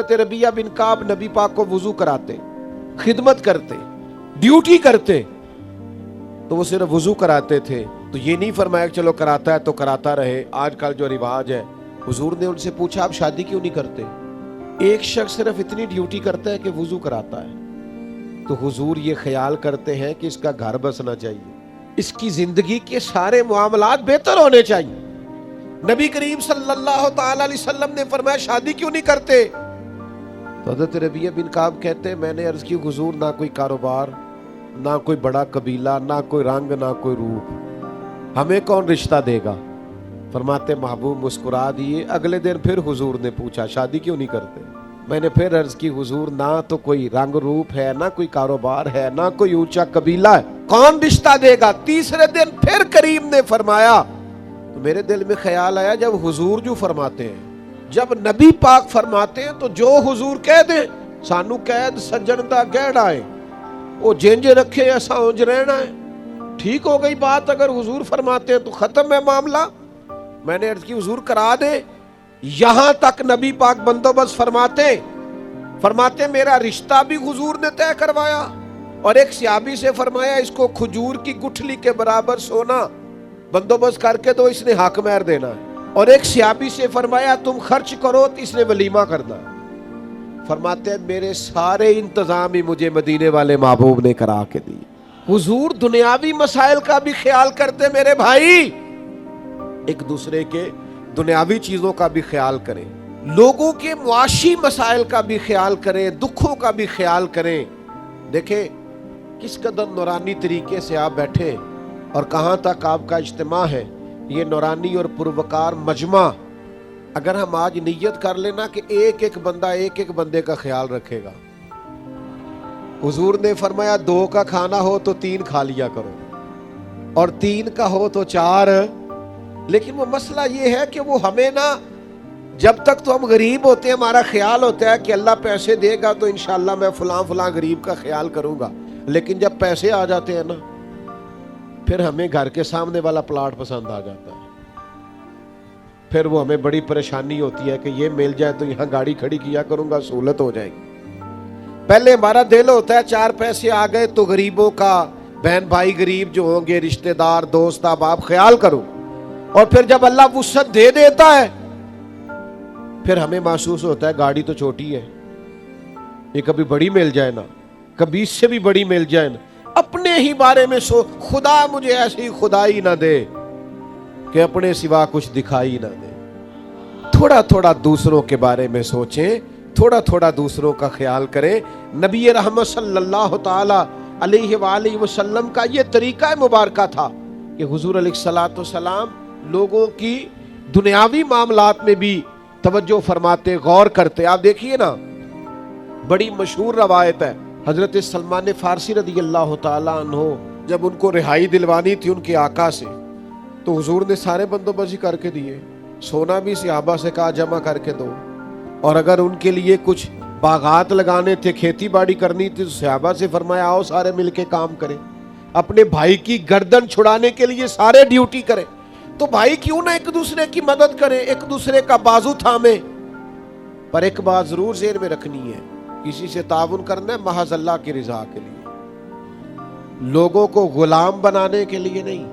حضرت ربیعہ بن کعب نبی پاک کو وضو کراتے، خدمت کرتے، ڈیوٹی کرتے، تو وہ صرف وضو کراتے تھے، تو یہ نہیں فرمایا کہ چلو کراتا ہے تو کراتا رہے۔ آج کل جو رواج ہے، حضور نے ان سے پوچھا آپ شادی کیوں نہیں کرتے؟ ایک شخص صرف اتنی ڈیوٹی کرتا ہے کہ وضو کراتا ہے، تو حضور یہ خیال کرتے ہیں کہ اس کا گھر بسنا چاہیے، اس کی زندگی کے سارے معاملات بہتر ہونے چاہیے۔ نبی کریم صلی اللہ تعالی علیہ وسلم نے فرمایا شادی کیوں نہیں کرتے؟ تو حضرت ربیعہ بن کعب کہتے ہیں میں نے عرض کی حضور نہ کوئی کاروبار، نہ کوئی بڑا قبیلہ، نہ کوئی رنگ، نہ کوئی روپ، ہمیں کون رشتہ دے گا؟ فرماتے محبوب مسکرا دیے۔ اگلے دن پھر حضور نے پوچھا شادی کیوں نہیں کرتے؟ میں نے پھر عرض کی حضور نہ تو کوئی رنگ روپ ہے، نہ کوئی کاروبار ہے، نہ کوئی اونچا قبیلہ ہے، کون رشتہ دے گا؟ تیسرے دن پھر کریم نے فرمایا، تو میرے دل میں خیال آیا جب حضور جو فرماتے ہیں، جب نبی پاک فرماتے ہیں تو جو حضور کہہ دیں سانو قید سجن دا گہڑا ہے، وہ جنج رکھے ایسا اونج رہنا ہے، ٹھیک ہو گئی بات۔ اگر حضور فرماتے ہیں تو ختم ہے معاملہ۔ میں نے عرض کی حضور کرا دے، یہاں تک نبی پاک بندوبست فرماتے میرا رشتہ بھی حضور نے طے کروایا، اور ایک صحابی سے فرمایا اس کو کھجور کی گٹھلی کے برابر سونا بندوبست کر کے دو، اس نے حق مہر دینا ہے، اور ایک صحابی سے فرمایا تم خرچ کرو تو اس نے ولیمہ کرنا۔ فرماتے ہیں میرے سارے انتظام ہی مجھے مدینے والے محبوب نے کرا کے دی۔ حضور دنیاوی مسائل کا بھی خیال کرتے میرے بھائی، ایک دوسرے کے دنیاوی چیزوں کا بھی خیال کریں، لوگوں کے معاشی مسائل کا بھی خیال کریں، دکھوں کا بھی خیال کریں۔ دیکھیں کس قدر نورانی طریقے سے آپ بیٹھے اور کہاں تک آپ کا اجتماع ہے، یہ نورانی اور پروکار مجمع۔ اگر ہم آج نیت کر لینا کہ ایک ایک بندہ ایک ایک بندے کا خیال رکھے گا، حضور نے فرمایا 2 کا کھانا ہو تو 3 کھا لیا کرو، اور 3 کا ہو تو 4۔ لیکن وہ مسئلہ یہ ہے کہ وہ ہمیں نا، جب تک تو ہم غریب ہوتے ہیں ہمارا خیال ہوتا ہے کہ اللہ پیسے دے گا تو انشاءاللہ میں فلاں غریب کا خیال کروں گا، لیکن جب پیسے آ جاتے ہیں نا، پھر ہمیں گھر کے سامنے والا پلاٹ پسند آ جاتا ہے، پھر وہ ہمیں بڑی پریشانی ہوتی ہے کہ یہ مل جائے تو یہاں گاڑی کھڑی کیا کروں گا، سہولت ہو جائے گی۔ پہلے ہمارا دل ہوتا ہے 4 پیسے آ گئے تو غریبوں کا، بہن بھائی غریب جو ہوں گے، رشتہ دار دوست احباب خیال کروں، اور پھر جب اللہ وسعت دے دیتا ہے پھر ہمیں محسوس ہوتا ہے گاڑی تو چھوٹی ہے، یہ کبھی بڑی مل جائے نا، کبھی اس سے بھی بڑی مل جائے نا۔ اپنے ہی بارے میں خدا مجھے ایسی خدائی نہ دے کہ اپنے سوا کچھ دکھائی نہ دے۔ تھوڑا تھوڑا دوسروں کے بارے میں سوچیں، تھوڑا تھوڑا دوسروں کا خیال کریں۔ نبی رحمت صلی اللہ تعالی علیہ وآلہ وسلم کا یہ طریقہ مبارکہ تھا کہ حضور علیہ الصلوۃ والسلام لوگوں کی دنیاوی معاملات میں بھی توجہ فرماتے، غور کرتے۔ آپ دیکھیے نا، بڑی مشہور روایت ہے، حضرت سلمان فارسی رضی اللہ تعالیٰ عنہ جب ان کو رہائی دلوانی تھی ان کے آقا سے، تو حضور نے سارے بندوبست کر کے دیے، سونا بھی صحابہ سے کہا جمع کر کے دو، اور اگر ان کے لیے کچھ باغات لگانے تھے، کھیتی باڑی کرنی تھی، تو صحابہ سے فرمایا آؤ سارے مل کے کام کریں، اپنے بھائی کی گردن چھڑانے کے لیے سارے ڈیوٹی کریں۔ تو بھائی کیوں نہ ایک دوسرے کی مدد کریں، ایک دوسرے کا بازو تھامیں، پر ایک بات ضرور ذہن میں رکھنی ہے، کسی سے تعاون کرنا ہے محض اللہ کی رضا کے لیے، لوگوں کو غلام بنانے کے لیے نہیں،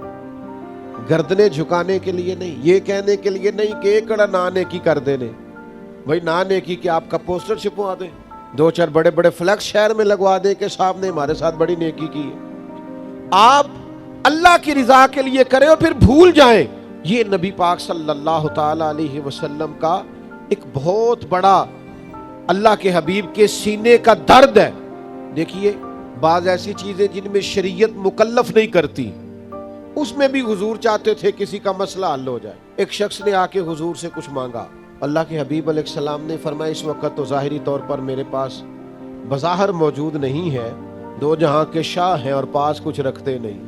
گردنیں جھکانے کے لیے نہیں، یہ کہنے کے لیے نہیں کہ ایکڑا نہ نیکی کر دینے، بھائی نہ نیکی کہ آپ کا پوسٹر چھپوا دیں، 2-4 بڑے بڑے فلیکس شہر میں لگوا دیں کہ صاحب نے ہمارے ساتھ بڑی نیکی کی ہے۔ آپ اللہ کی رضا کے لیے کریں اور پھر بھول جائیں۔ یہ نبی پاک صلی اللہ تعالی علیہ وسلم کا ایک بہت بڑا اللہ کے حبیب کے سینے کا درد ہے۔ دیکھیے بعض ایسی چیزیں جن میں شریعت مکلف نہیں کرتی، اس میں بھی حضور چاہتے تھے کسی کا مسئلہ حل ہو جائے۔ ایک شخص نے آ کے حضور سے کچھ مانگا، اللہ کے حبیب علیہ السلام نے فرمایا اس وقت تو ظاہری طور پر میرے پاس بظاہر موجود نہیں ہے، 2 جہاں کے شاہ ہیں اور پاس کچھ رکھتے نہیں،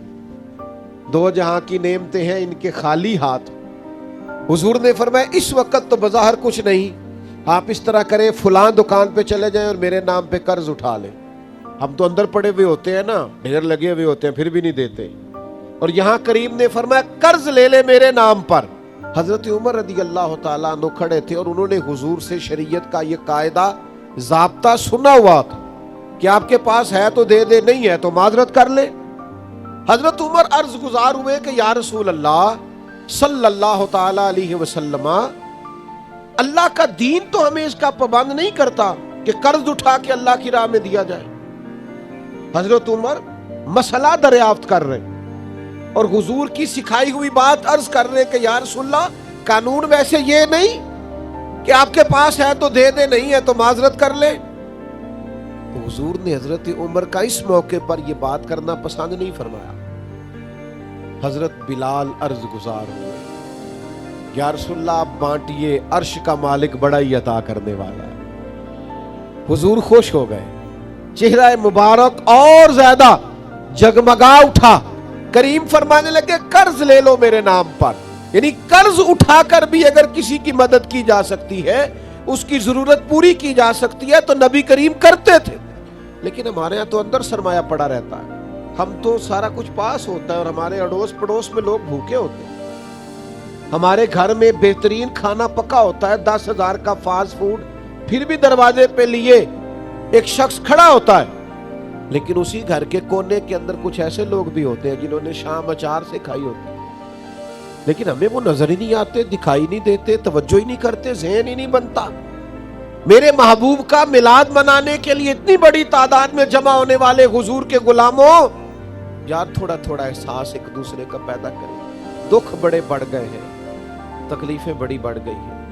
2 جہاں کی نعمتیں ہیں ان کے خالی ہاتھ۔ حضور نے فرمایا اس وقت تو بظاہر کچھ نہیں، آپ اس طرح کریں فلاں دکان پہ چلے جائیں اور میرے نام پہ قرض اٹھا لیں۔ ہم تو اندر پڑے ہوئے ہوتے ہیں نا، ڈھیر لگے ہوئے ہوتے ہیں، پھر بھی نہیں دیتے، اور یہاں کریم نے فرمایا قرض لے لے میرے نام پر۔ حضرت عمر رضی اللہ تعالیٰ عنہ کھڑے تھے اور انہوں نے حضور سے شریعت کا یہ قاعدہ ضابطہ سنا ہوا تھا کہ آپ کے پاس ہے تو دے دے, نہیں ہے تو معذرت کر لے. حضرت عمر عرض گزار ہوئے کہ یا رسول اللہ صلی اللہ تعالی علیہ وسلم, اللہ کا دین تو ہمیں اس کا پابند نہیں کرتا کہ قرض اٹھا کے اللہ کی راہ میں دیا جائے. حضرت عمر مسئلہ دریافت کر رہے اور حضور کی سکھائی ہوئی بات عرض کر رہے کہ یا رسول اللہ, قانون ویسے یہ نہیں کہ آپ کے پاس ہے تو دے دے, نہیں ہے تو معذرت کر لے. تو حضور نے حضرت عمر کا اس موقع پر یہ بات کرنا پسند نہیں فرمایا. حضرت بلال عرض گزار ہوئے, یا رسول اللہ آپ بانٹیے, عرش کا مالک بڑا ہی عطا کرنے والا ہے. حضور خوش ہو گئے, چہرہ مبارک اور زیادہ جگمگا اٹھا. کریم فرمانے لگے قرض لے لو میرے نام پر, یعنی قرض اٹھا کر بھی اگر کسی کی مدد کی جا سکتی ہے, اس کی ضرورت پوری کی جا سکتی ہے تو نبی کریم کرتے تھے. لیکن ہمارے یہاں تو اندر سرمایہ پڑا رہتا ہے, ہم تو سارا کچھ پاس ہوتا ہے اور ہمارے اڑوس پڑوس میں لوگ بھوکے ہوتے ہیں. ہمارے گھر میں بہترین کھانا پکا ہوتا ہے, 10,000 کا فاسٹ فوڈ, پھر بھی دروازے پہ لیے ایک شخص کھڑا ہوتا ہے. لیکن اسی گھر کے کونے کے اندر کچھ ایسے لوگ بھی ہوتے ہیں جنہوں نے شام اچار سے کھائی ہوتی ہے, لیکن ہمیں وہ نظر ہی نہیں آتے, دکھائی نہیں دیتے, توجہ ہی نہیں کرتے, ذہن ہی نہیں بنتا. میرے محبوب کا میلاد منانے کے لیے اتنی بڑی تعداد میں جمع ہونے والے حضور کے غلاموں, یار تھوڑا تھوڑا احساس ایک دوسرے کا پیدا کریں. دکھ بڑے بڑھ گئے ہیں, تکلیفیں بڑی بڑھ گئی ہیں.